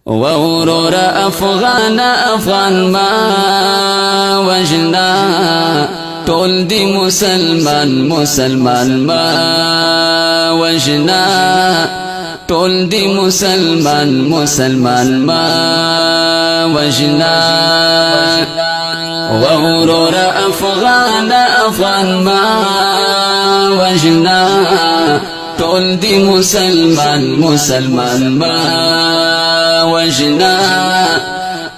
وروره افغانه افغان ما وژنه ټول دی مسلمان مسلمان ما وژنه ټول دی مسلمان مسلمان ما وژنه وروره افغانه افغان ما وژنه ټول دی مسلمان مسلمان ما وژنه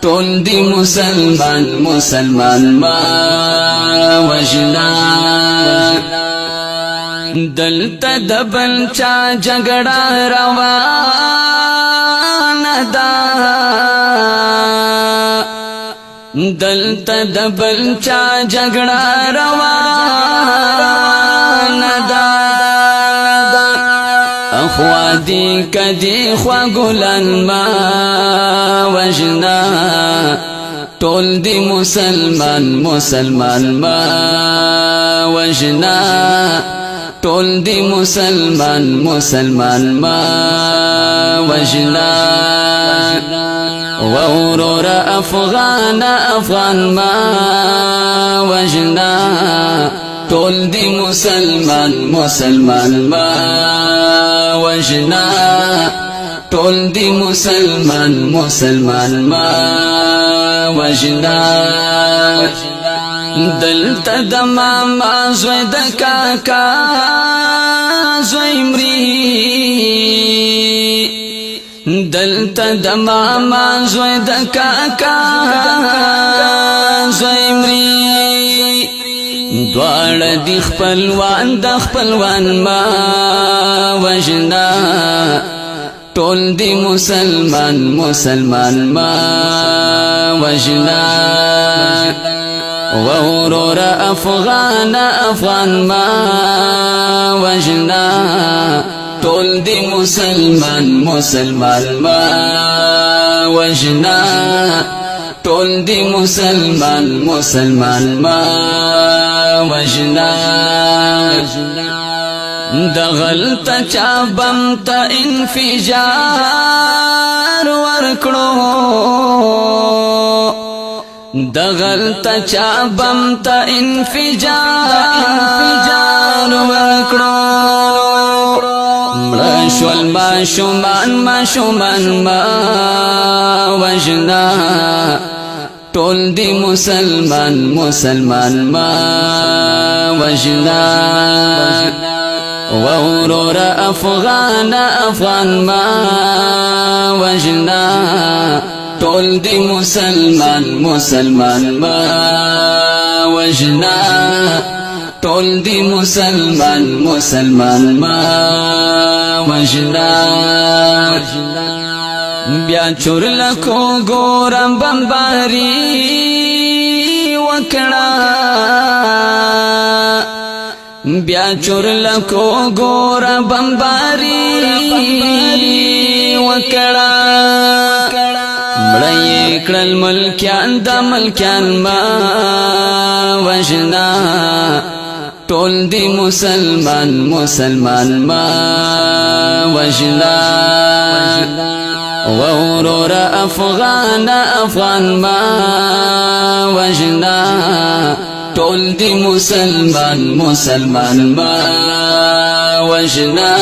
ټول دی مسلمان مسلمان ما وژنه دلته د بل چا جګړه روانه ده دلته د بل چا جګړه روانه ده اخوا دی کدی خوا ګلان ما وژنه ټول دی مسلمان مسلمان ما وژنه ټول دی مسلمان مسلمان ما وژنه وروره افغانه افغان ما وژنه ټول دی مسلمان مسلمان ما وژنه ټول دی مسلمان مسلمان ما وژنه دلته د ماما زوی د کاکا زوی مري دلته د ماما زوی د کاکا زوی مري دواړه دی خپلوان د خپلوان ما وژنه ټول دی مسلمان مسلمان ما وژنه وروره افغانه افغان ما وژنه ټول دی مسلمان مسلمان ما وژنه ټول دی مسلمان مسلمان ما وژنه د غلطه چا بم ته انفجار ورکړو د غلطه چا بم ته انفجار ورکړو مړه شول ماشومان ماشومان ما وژنه ټول دی مسلمان مسلمان ما وژنه وروره افغانه افغان ما وژنه ټول دی مسلمان مسلمان ما وژنه ټول دی مسلمان مسلمان ما وژنه بیا چورلکو ګورم بمباري وکړه بیا چورلکو ګورم بمباري وکړه مړی کړل ملکیان د ملکیان ما وژنه ټول دی مسلمان مسلمان ما وژنه وروره افغانه افغان ما وژنه ټول دی مسلمان مسلمان ما وژنه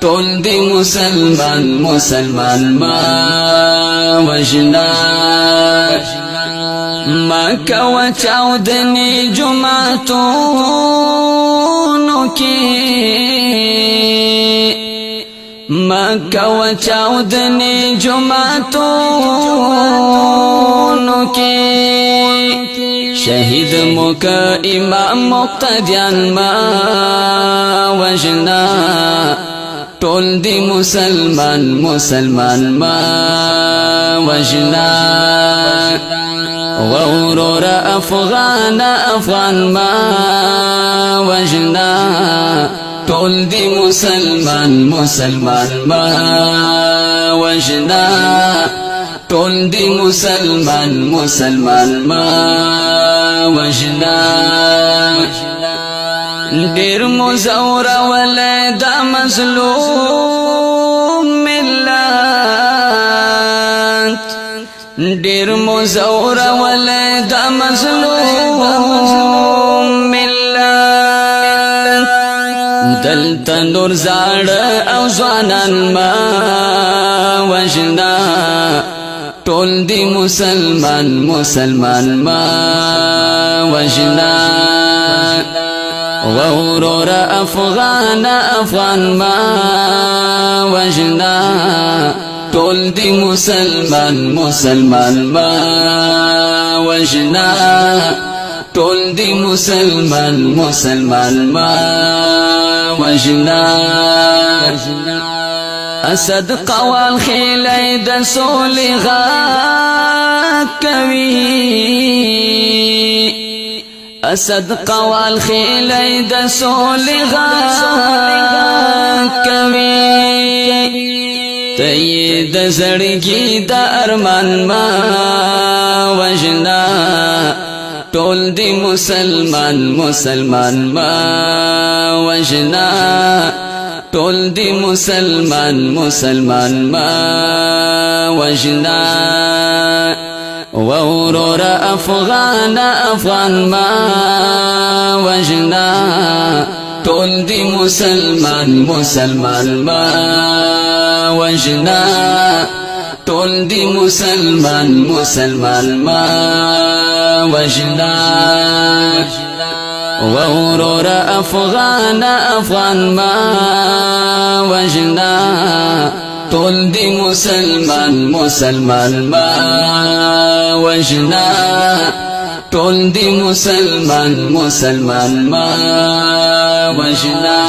ټول دی مسلمان مسلمان ما وژنه ما کوه چاودنې جوماتونو کې ما کوه چاودنې جوماتونو کې شهید موکه امام مقتدیان ما وژنه ټول دی مسلمان مسلمان ما وژنه وروره افغانه افغان ما وژنه ټول دی مسلمان مسلمان ما وژنه ټول دی مسلمان مسلمان ما وژنه ډیر مزور ولدا مظلوم ملت ډیر مزور ولې د مظلوم ملت دلته نور زاړه او ځوانان ما وژنه ټول دی مسلمان ما وژنه وروره افغان ما وژنه ټول دی مسلمان ما وژنه ټول دی مسلمان ما وژنه اسد قوال خیلی د سولی غاک کوي اسد قوال خیلی د سولی غاک کوي تی د زړګي د ارمان ما وژنه ټول دی مسلمان ما وژنه ټول دی مسلمان ما وژنه وروره افغان ما وژنه ټول دی مسلمان ما وژنه ټول دی مسلمان ما وژنه وروره افغان ما وژنه ټول دی مسلمان ما وژنه ټول دی مسلمان ما وژنه